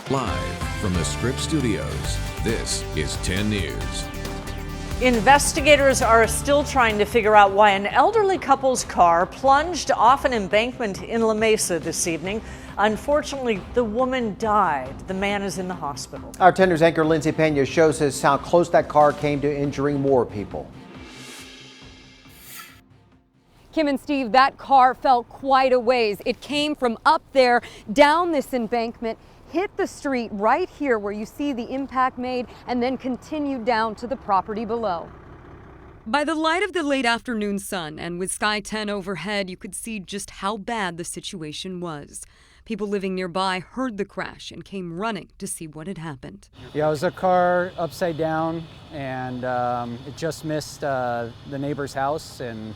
Live from the Scripps Studios, this is 10 News. Investigators are still trying to figure out why an elderly couple's car plunged off an embankment in La Mesa this evening. Unfortunately, the woman died. The man is in the hospital. Our 10 News anchor Lindsay Pena shows us how close that car came to injuring more people. Kim and Steve, that car fell quite a ways. It came from up there down this embankment, hit the street right here where you see the impact made, and then continued down to the property below. By the light of the late afternoon sun and with Sky 10 overhead, you could see just how bad the situation was. People living nearby heard the crash and came running to see what had happened. Yeah, it was a car upside down, and it just missed the neighbor's house, and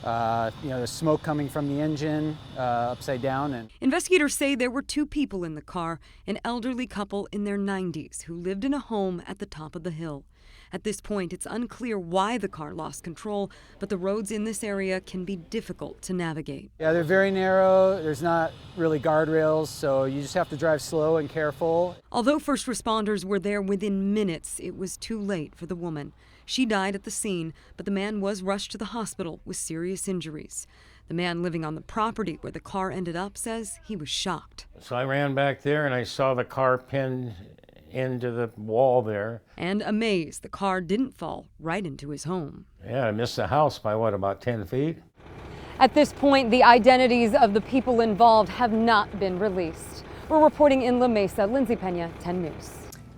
the smoke coming from the engine upside down. And investigators say there were two people in the car, an elderly couple in their 90s who lived in a home at the top of the hill. At this point, it's unclear why the car lost control, but the roads in this area can be difficult to navigate. Yeah, they're very narrow. There's not really guardrails, so you just have to drive slow and careful. Although first responders were there within minutes, it was too late for the woman. She died at the scene, but the man was rushed to the hospital with serious injuries. The man living on the property where the car ended up says he was shocked. So I ran back there and I saw the car pinned into the wall there. And amazed the car didn't fall right into his home. Yeah, I missed the house by about 10 feet? At this point, the identities of the people involved have not been released. We're reporting in La Mesa. Lindsay Pena, 10 News.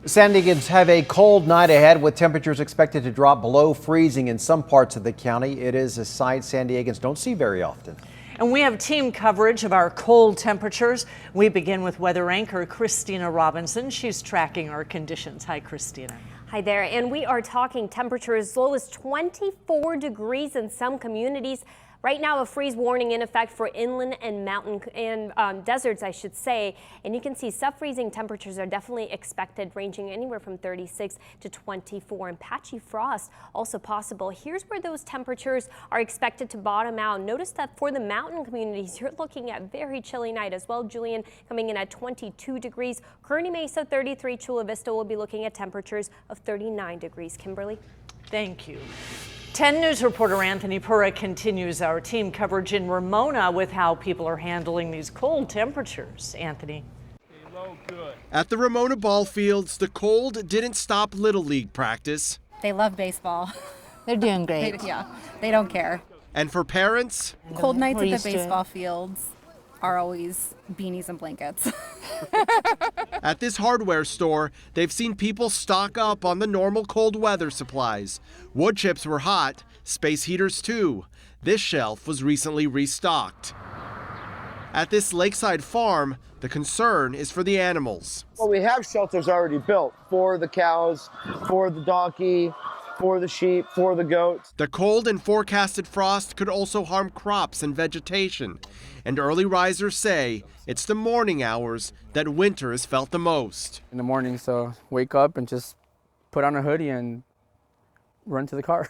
San Diegans have a cold night ahead with temperatures expected to drop below freezing in some parts of the county. It is a sight San Diegans don't see very often. And we have team coverage of our cold temperatures. We begin with weather anchor Christina Robinson. She's tracking our conditions. Hi, Christina. Hi there, and we are talking temperatures as low as 24 degrees in some communities. Right now, a freeze warning in effect for inland and mountain and deserts, I should say. And you can see sub-freezing temperatures are definitely expected, ranging anywhere from 36 to 24. And patchy frost also possible. Here's where those temperatures are expected to bottom out. Notice that for the mountain communities, you're looking at very chilly night as well. Julian coming in at 22 degrees. Kearney Mesa 33. Chula Vista will be looking at temperatures of 39 degrees. Kimberly. Thank you. 10 News reporter Anthony Pura continues our team coverage in Ramona with how people are handling these cold temperatures. Anthony. At the Ramona ball fields, the cold didn't stop Little League practice. They love baseball. They're doing great. They don't care. And for parents, cold nights at the baseball fields are always beanies and blankets. At this hardware store, they've seen people stock up on the normal cold weather supplies. Wood chips were hot, space heaters too. This shelf was recently restocked. At this lakeside farm, the concern is for the animals. Well, we have shelters already built for the cows, for the donkey, for the sheep, for the goats. The cold and forecasted frost could also harm crops and vegetation. And early risers say it's the morning hours that winter is felt the most. In the morning, so wake up and just put on a hoodie and run to the car.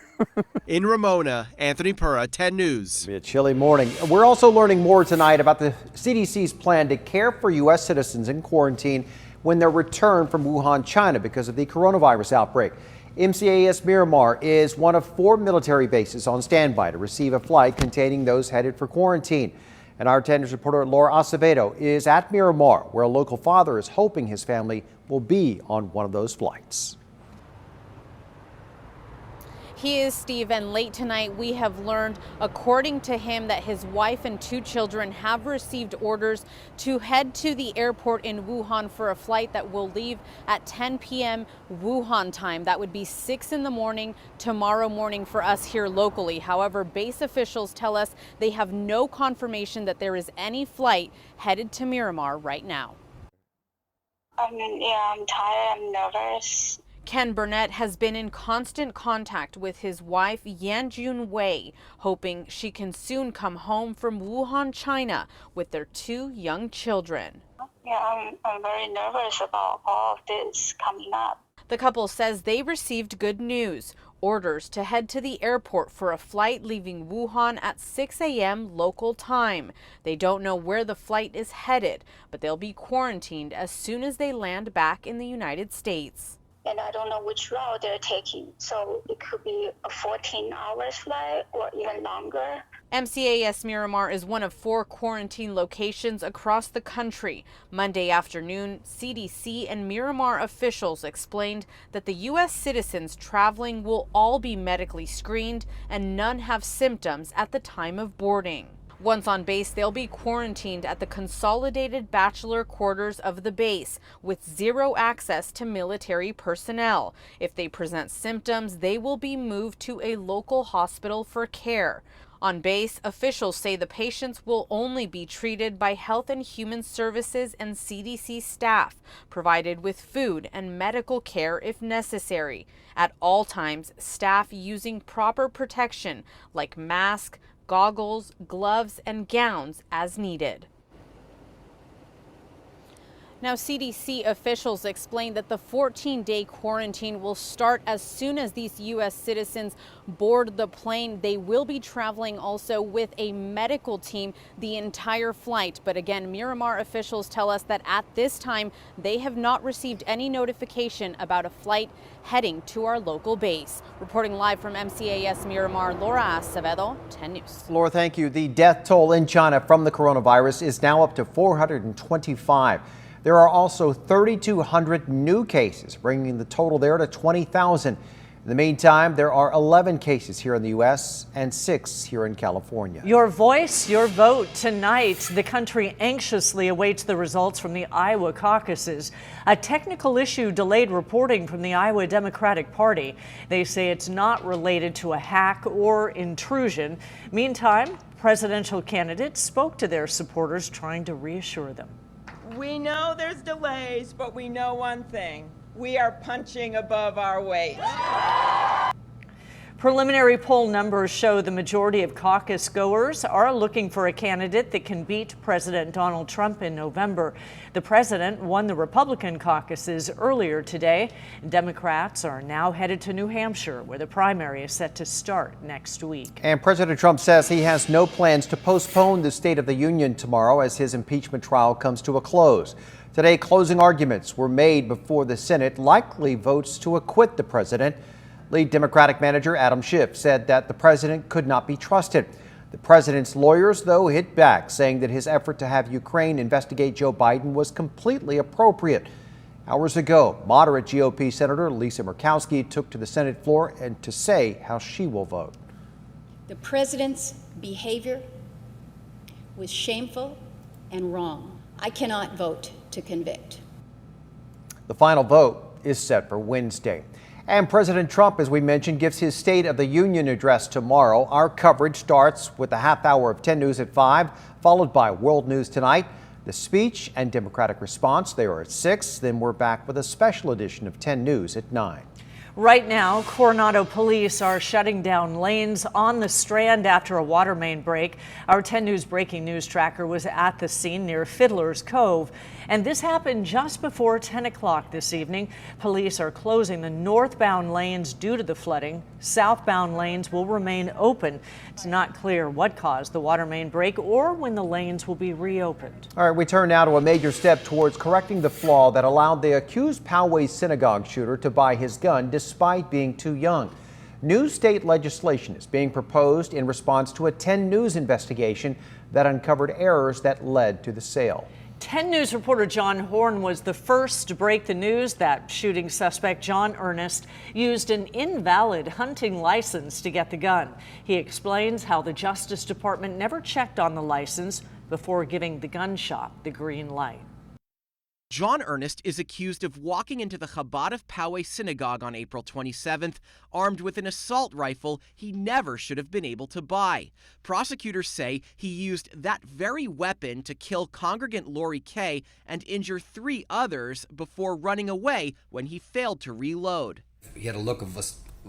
In Ramona, Anthony Pura, 10 News. It'll be a chilly morning. We're also learning more tonight about the CDC's plan to care for U.S. citizens in quarantine when they're returned from Wuhan, China because of the coronavirus outbreak. MCAS Miramar is one of 4 military bases on standby to receive a flight containing those headed for quarantine. And our 10 News reporter Laura Acevedo is at Miramar, where a local father is hoping his family will be on one of those flights. He is Steve, and late tonight we have learned, according to him, that his wife and 2 children have received orders to head to the airport in Wuhan for a flight that will leave at 10 p.m. Wuhan time. That would be 6 in the morning tomorrow morning for us here locally. However, base officials tell us they have no confirmation that there is any flight headed to Miramar right now. I'm tired, I'm nervous. Ken Burnett has been in constant contact with his wife, Yanjun Wei, hoping she can soon come home from Wuhan, China, with their 2 young children. Yeah, I'm very nervous about all of this coming up. The couple says they received good news. orders to head to the airport for a flight leaving Wuhan at 6 a.m. local time. They don't know where the flight is headed, but they'll be quarantined as soon as they land back in the United States. And I don't know which route they're taking, so it could be a 14-hour flight or even longer. MCAS Miramar is one of 4 quarantine locations across the country. Monday afternoon, CDC and Miramar officials explained that the U.S. citizens traveling will all be medically screened and none have symptoms at the time of boarding. Once on base, they'll be quarantined at the consolidated bachelor quarters of the base with 0 access to military personnel. If they present symptoms, they will be moved to a local hospital for care. On base, officials say the patients will only be treated by Health and Human Services and CDC staff, provided with food and medical care if necessary. At all times, staff using proper protection like masks, goggles, gloves, and gowns as needed. Now, CDC officials explained that the 14-day quarantine will start as soon as these U.S. citizens board the plane. They will be traveling also with a medical team the entire flight. But again, Miramar officials tell us that at this time, they have not received any notification about a flight heading to our local base. Reporting live from MCAS Miramar, Laura Acevedo, 10 News. Laura, thank you. The death toll in China from the coronavirus is now up to 425. There are also 3,200 new cases, bringing the total there to 20,000. In the meantime, there are 11 cases here in the U.S. and 6 here in California. Your voice, your vote. Tonight, the country anxiously awaits the results from the Iowa caucuses. A technical issue delayed reporting from the Iowa Democratic Party. They say it's not related to a hack or intrusion. Meantime, presidential candidates spoke to their supporters, trying to reassure them. We know there's delays, but we know one thing. We are punching above our weight. Preliminary poll numbers show the majority of caucus goers are looking for a candidate that can beat President Donald Trump in November. The president won the Republican caucuses earlier today. Democrats are now headed to New Hampshire, where the primary is set to start next week. And President Trump says he has no plans to postpone the State of the Union tomorrow as his impeachment trial comes to a close. Today, closing arguments were made before the Senate likely votes to acquit the president. Lead Democratic manager Adam Schiff said that the president could not be trusted. The president's lawyers, though, hit back, saying that his effort to have Ukraine investigate Joe Biden was completely appropriate. Hours ago, moderate GOP Senator Lisa Murkowski took to the Senate floor and to say how she will vote. The president's behavior was shameful and wrong. I cannot vote to convict. The final vote is set for Wednesday. And President Trump, as we mentioned, gives his State of the Union address tomorrow. Our coverage starts with a half hour of 10 News at 5, followed by World News Tonight. The speech and Democratic response, they are at 6. Then we're back with a special edition of 10 News at 9. Right now, Coronado police are shutting down lanes on the Strand after a water main break. Our 10 News breaking news tracker was at the scene near Fiddler's Cove. And this happened just before 10 o'clock this evening. Police are closing the northbound lanes due to the flooding. Southbound lanes will remain open. It's not clear what caused the water main break or when the lanes will be reopened. All right, we turn now to a major step towards correcting the flaw that allowed the accused Poway synagogue shooter to buy his gun despite being too young. New state legislation is being proposed in response to a 10 News investigation that uncovered errors that led to the sale. 10 News reporter John Horn was the first to break the news that shooting suspect John Ernest used an invalid hunting license to get the gun. He explains how the Justice Department never checked on the license before giving the gun shop the green light. John Ernest is accused of walking into the Chabad of Poway synagogue on April 27th, armed with an assault rifle he never should have been able to buy. Prosecutors say he used that very weapon to kill congregant Lori Kay and injure 3 others before running away when he failed to reload. He had a look of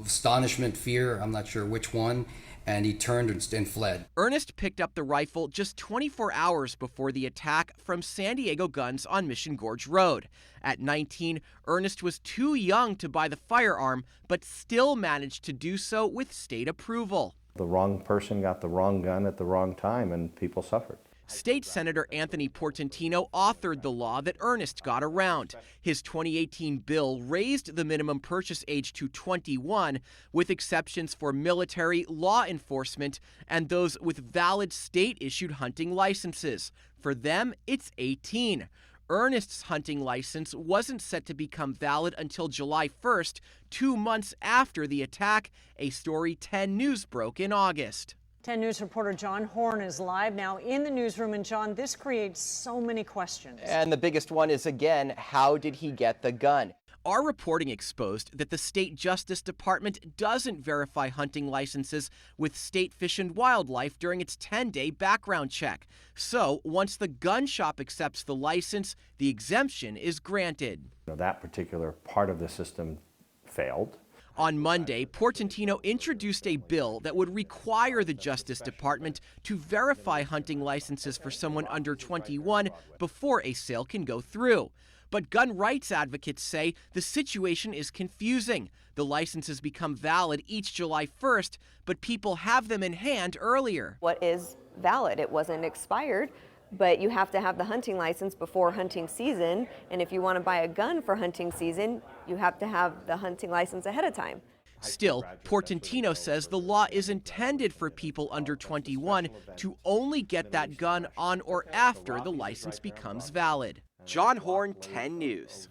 astonishment, fear, I'm not sure which one, and he turned and fled. Ernest picked up the rifle just 24 hours before the attack from San Diego Guns on Mission Gorge Road. At 19, Ernest was too young to buy the firearm, but still managed to do so with state approval. The wrong person got the wrong gun at the wrong time, and people suffered. State Senator Anthony Portantino authored the law that Ernest got around. His 2018 bill raised the minimum purchase age to 21, with exceptions for military, law enforcement, and those with valid state-issued hunting licenses. For them, it's 18. Ernest's hunting license wasn't set to become valid until July 1st, 2 months after the attack, a story 10 News broke in August. 10 News reporter John Horn is live now in the newsroom. And John, this creates so many questions. And the biggest one is, again, how did he get the gun? Our reporting exposed that the state Justice Department doesn't verify hunting licenses with State Fish and Wildlife during its 10-day background check. So once the gun shop accepts the license, the exemption is granted. That particular part of the system failed. On Monday, Portantino introduced a bill that would require the Justice Department to verify hunting licenses for someone under 21 before a sale can go through. But gun rights advocates say the situation is confusing. The licenses become valid each July 1st, but people have them in hand earlier. What is valid? It wasn't expired, but you have to have the hunting license before hunting season. And if you want to buy a gun for hunting season, you have to have the hunting license ahead of time. Still, Portantino says the law is intended for people under 21 to only get that gun on or after the license becomes valid. John Horn, 10 News.